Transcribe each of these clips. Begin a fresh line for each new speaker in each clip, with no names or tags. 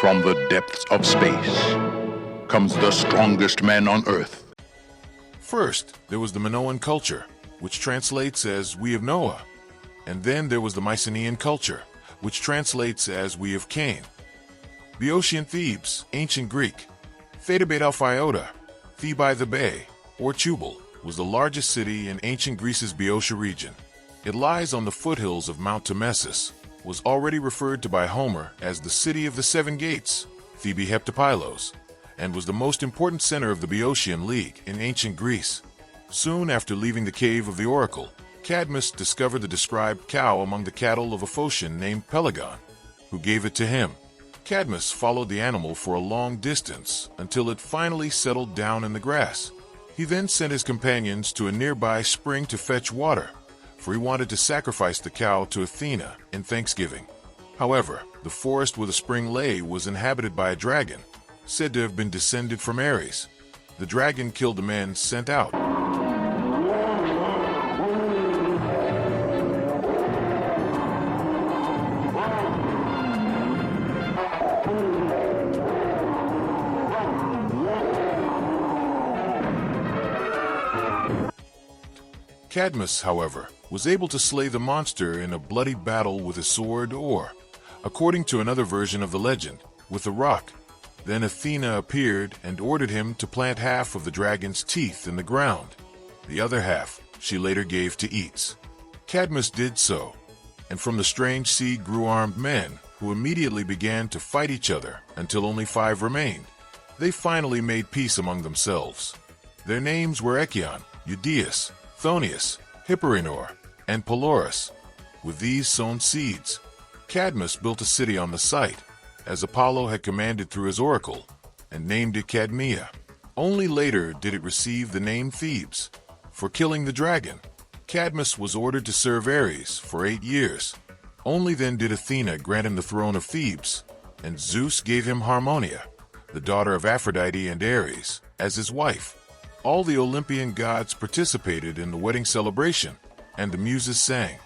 From the depths of space comes the strongest man on Earth.
First, there was the Minoan culture, which translates as "we of Noah." And then there was the Mycenaean culture, which translates as "we of Cain." Boeotian Thebes, ancient Greek, Thebes Alphiota, Thebai the Bay, or Tubal, was the largest city in ancient Greece's Boeotia region. It lies on the foothills of Mount Tmessus, was already referred to by Homer as the city of the seven gates, Thebe Heptapylos, and was the most important center of the Boeotian League in ancient Greece. Soon after leaving the cave of the oracle, Cadmus discovered the described cow among the cattle of a Phocian named Pelagon, who gave it to him. Cadmus followed the animal for a long distance until it finally settled down in the grass. He then sent his companions to a nearby spring to fetch water, for he wanted to sacrifice the cow to Athena in thanksgiving. However, the forest where the spring lay was inhabited by a dragon, said to have been descended from Ares. The dragon killed the men sent out. Cadmus, however, was able to slay the monster in a bloody battle with a sword or, according to another version of the legend, with a rock. Then Athena appeared and ordered him to plant half of the dragon's teeth in the ground. The other half she later gave to Eats. Cadmus did so, and from the strange seed grew armed men who immediately began to fight each other until only 5 remained. They finally made peace among themselves. Their names were Echion, Eudeus, Chthonius, Hipporenor, and Pelorus. With these sown seeds, Cadmus built a city on the site, as Apollo had commanded through his oracle, and named it Cadmea. Only later did it receive the name Thebes. For killing the dragon, Cadmus was ordered to serve Ares for 8 years. Only then did Athena grant him the throne of Thebes, and Zeus gave him Harmonia, the daughter of Aphrodite and Ares, as his wife. All the Olympian gods participated in the wedding celebration, and the muses sang.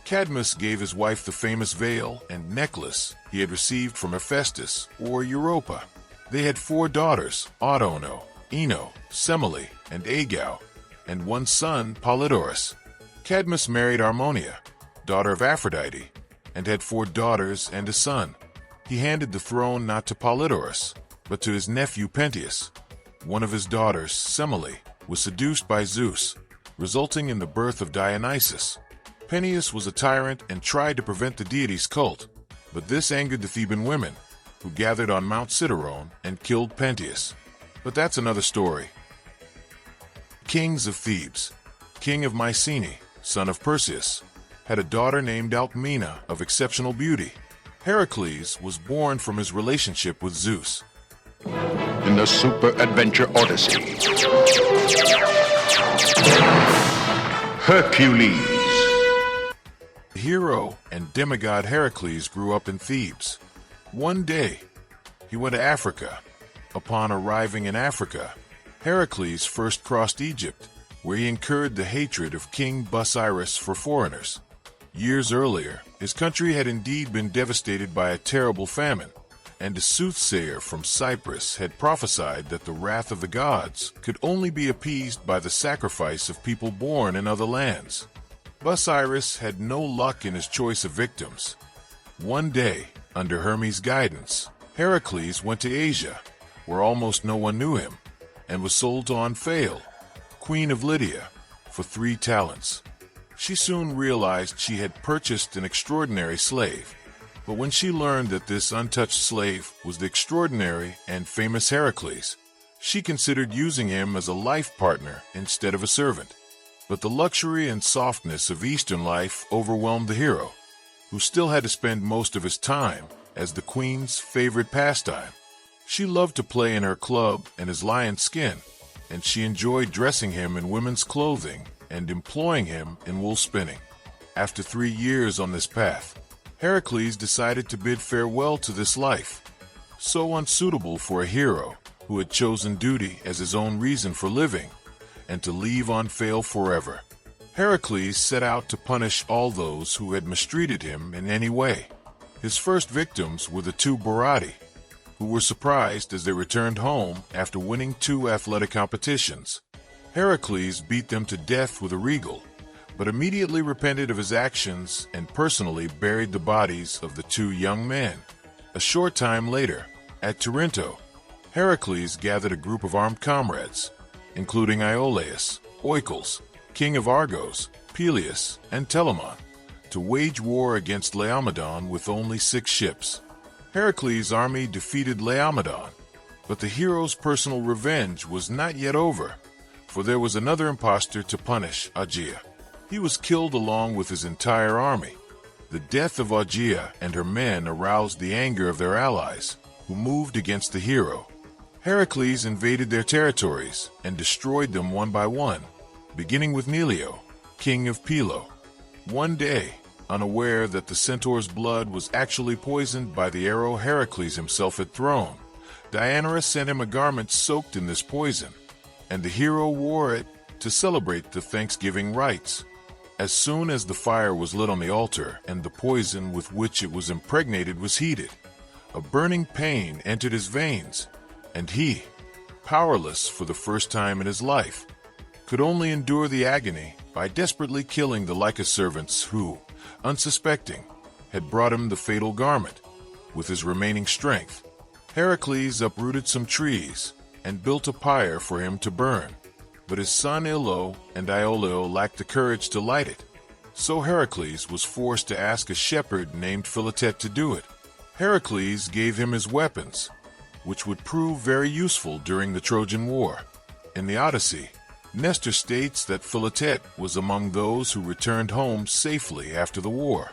Cadmus gave his wife the famous veil and necklace he had received from Hephaestus or Europa. They had 4 daughters, Autono, Ino, Semele, and Agau, and 1 son, Polydorus. Cadmus married Harmonia, daughter of Aphrodite, and had 4 daughters and a son. He handed the throne not to Polydorus, but to his nephew Pentheus. One of his daughters, Semele, was seduced by Zeus, resulting in the birth of Dionysus. Pentheus was a tyrant and tried to prevent the deity's cult, but this angered the Theban women, who gathered on Mount Cithaeron and killed Pentheus. But that's another story. Kings of Thebes. King of Mycenae, son of Perseus, had a daughter named Alcmena of exceptional beauty. Hercules was born from his relationship with Zeus.
In the Super Adventure Odyssey, Hercules.
The hero and demigod Hercules grew up in Thebes. One day, he went to Africa. Upon arriving in Africa, Hercules first crossed Egypt, where he incurred the hatred of King Busiris for foreigners. Years earlier, his country had indeed been devastated by a terrible famine, and a soothsayer from Cyprus had prophesied that the wrath of the gods could only be appeased by the sacrifice of people born in other lands. Busiris had no luck in his choice of victims. One day, under Hermes' guidance, Hercules went to Asia, where almost no one knew him, and was sold to Omphale, queen of Lydia, for 3 talents. She soon realized she had purchased an extraordinary slave. But when she learned that this untouched slave was the extraordinary and famous Hercules, she considered using him as a life partner instead of a servant. But the luxury and softness of Eastern life overwhelmed the hero, who still had to spend most of his time as the queen's favorite pastime. She loved to play in her club in his lion skin, and she enjoyed dressing him in women's clothing and employing him in wool spinning. After 3 years on this path, Hercules decided to bid farewell to this life, so unsuitable for a hero who had chosen duty as his own reason for living, and to leave Omphale forever. Hercules set out to punish all those who had mistreated him in any way. His first victims were the 2 Borati, who were surprised as they returned home after winning 2 athletic competitions. Hercules beat them to death with a regal, but immediately repented of his actions and personally buried the bodies of the 2 young men. A short time later, at Tarinto, Heracles gathered a group of armed comrades, including Iolaus, Oikles, king of Argos, Peleus, and Telamon, to wage war against Laomedon with only 6 ships. Heracles' army defeated Laomedon, but the hero's personal revenge was not yet over, for there was another impostor to punish, Aegea. He was killed along with his entire army. The death of Aegea and her men aroused the anger of their allies, who moved against the hero. Heracles invaded their territories and destroyed them one by one, beginning with Nelio, king of Pelo. One day, unaware that the centaur's blood was actually poisoned by the arrow Heracles himself had thrown, Diana sent him a garment soaked in this poison, and the hero wore it to celebrate the Thanksgiving rites. As soon as the fire was lit on the altar and the poison with which it was impregnated was heated, a burning pain entered his veins, and he, powerless for the first time in his life, could only endure the agony by desperately killing the Lycus servants who, unsuspecting, had brought him the fatal garment. With his remaining strength, Heracles uprooted some trees and built a pyre for him to burn, but his son Ilo and Iolio lacked the courage to light it. So Heracles was forced to ask a shepherd named Philotet to do it. Heracles gave him his weapons, which would prove very useful during the Trojan War. In the Odyssey, Nestor states that Philotet was among those who returned home safely after the war.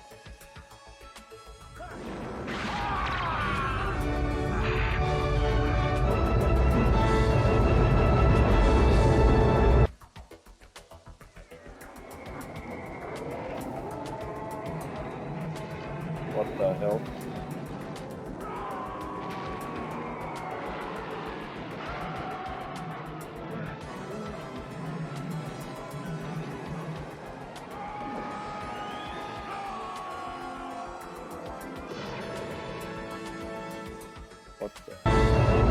What the hell? What the?